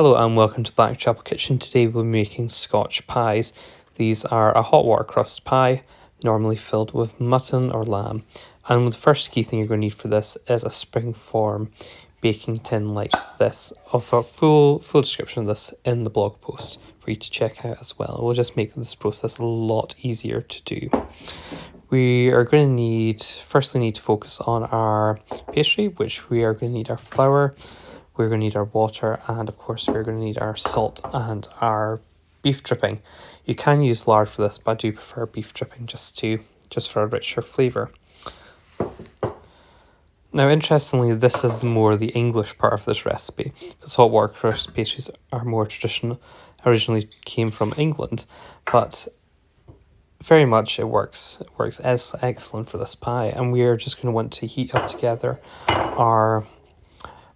Hello and welcome to Blackchapel Kitchen. Today we're making Scotch pies. These are a hot water crust pie, normally filled with mutton or lamb. And the first key thing you're going to need for this is a springform baking tin like this. Of a full description of this in the blog post for you to check out as well. It will just make this process a lot easier to do. We are going to firstly need to focus on our pastry, which we are going to need our flour. We're going to need our water, and of course we're going to need our salt and our beef dripping. You can use lard for this, but I do prefer beef dripping just for a richer flavour. Now, interestingly, this is more the English part of this recipe, because hot water crust pastries are more traditional, originally came from England, but very much it works as excellent for this pie. And we are just going to want to heat up together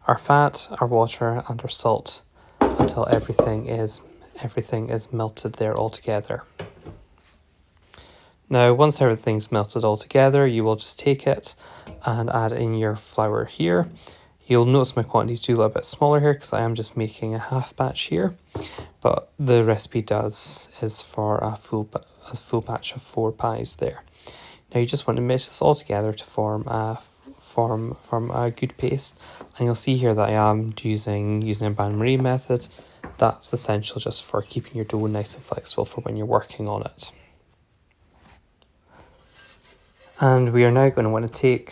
our fat, our water, and our salt until everything is melted there all together. Now, once everything's melted all together, you will just take it and add in your flour here. You'll notice my quantities do a little bit smaller here because I am just making a half batch here, but the recipe is for a full batch of 4 pies there. Now you just want to mix this all together to form a good paste, and you'll see here that I am using a bain-marie method. That's essential just for keeping your dough nice and flexible for when you're working on it. And we are now going to want to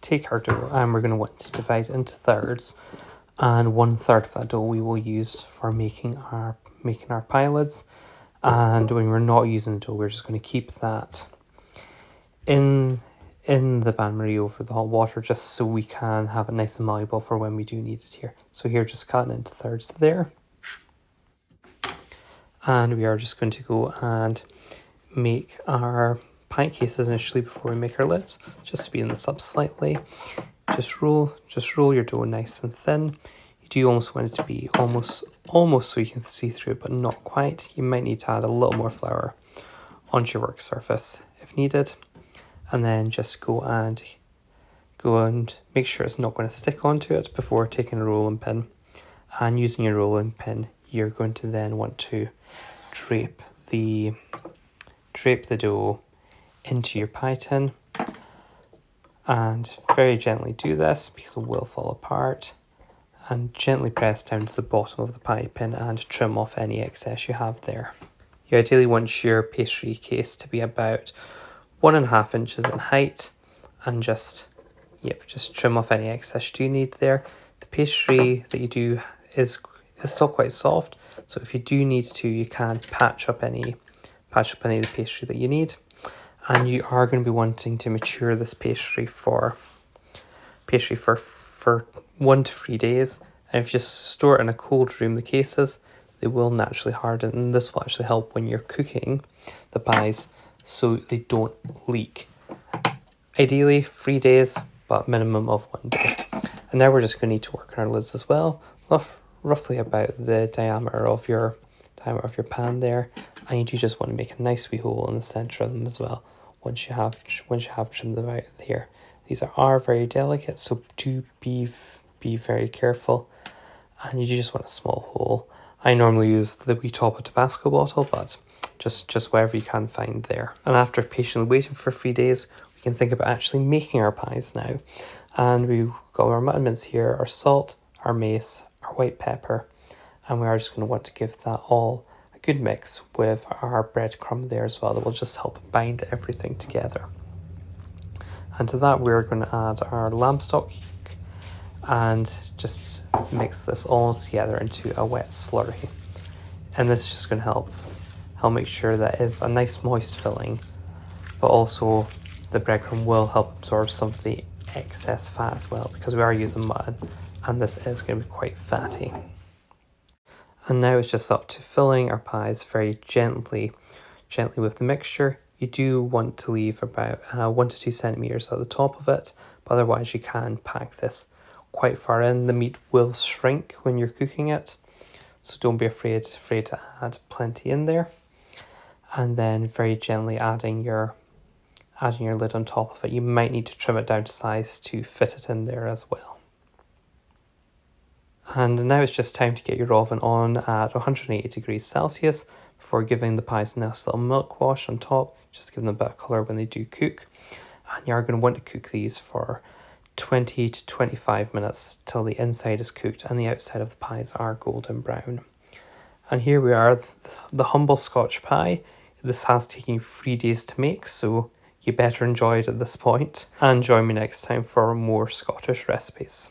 take our dough, and we're going to want to divide it into thirds, and 1/3 of that dough we will use for making our pie lids. And when we're not using the dough, we're just going to keep that in the bain-marie over the hot water, just so we can have it nice and malleable for when we do need it here. So here, just cutting into thirds there. And we are just going to go and make our pie cases initially before we make our lids. Just speeding this up slightly. Just roll your dough nice and thin. You do almost want it to be almost so you can see through it, but not quite. You might need to add a little more flour onto your work surface if needed. And then just go and make sure it's not going to stick onto it before taking a rolling pin. And using your rolling pin, you're going to then want to drape the dough into your pie tin, and very gently do this because it will fall apart, and gently press down to the bottom of the pie tin and trim off any excess you have there. You ideally want your pastry case to be about 1.5 inches in height, and just trim off any excess you do need there. The pastry that you do is still quite soft, so if you do need to, you can patch up any of the pastry that you need. And you are going to be wanting to mature this pastry for 1 to 3 days. And if you just store it in a cold room, the cases, they will naturally harden, and this will actually help when you're cooking the pies so they don't leak. Ideally 3 days, but minimum of 1 day. And now we're just going to need to work on our lids as well, roughly about the diameter of your pan there. And you do just want to make a nice wee hole in the center of them as well once you have trimmed them out here. These are very delicate, so do be very careful. And you do just want a small hole. I normally use the wee top of Tabasco bottle, but just whatever you can find there. And after patiently waiting for 3 days, we can think about actually making our pies now. And we've got our mutton mince here, our salt, our mace, our white pepper, and we are just going to want to give that all a good mix with our breadcrumb there as well. That will just help bind everything together. And to that, we're going to add our lamb stock and just mix this all together into a wet slurry. And this is just going to help make sure that it's a nice moist filling, but also the breadcrumb will help absorb some of the excess fat as well, because we are using mutton and this is going to be quite fatty. And now it's just up to filling our pies very gently with the mixture. You do want to leave about 1 to 2 centimeters at the top of it, but otherwise you can pack this quite far in. The meat will shrink when you're cooking it, so don't be afraid to add plenty in there. And then very gently adding your lid on top of it. You might need to trim it down to size to fit it in there as well. And now it's just time to get your oven on at 180 degrees Celsius before giving the pies a nice little milk wash on top, just give them a bit of colour when they do cook. And you're going to want to cook these for 20 to 25 minutes till the inside is cooked and the outside of the pies are golden brown. And here we are, the humble Scotch pie. This has taken 3 days to make, so you better enjoy it at this point. And join me next time for more Scottish recipes.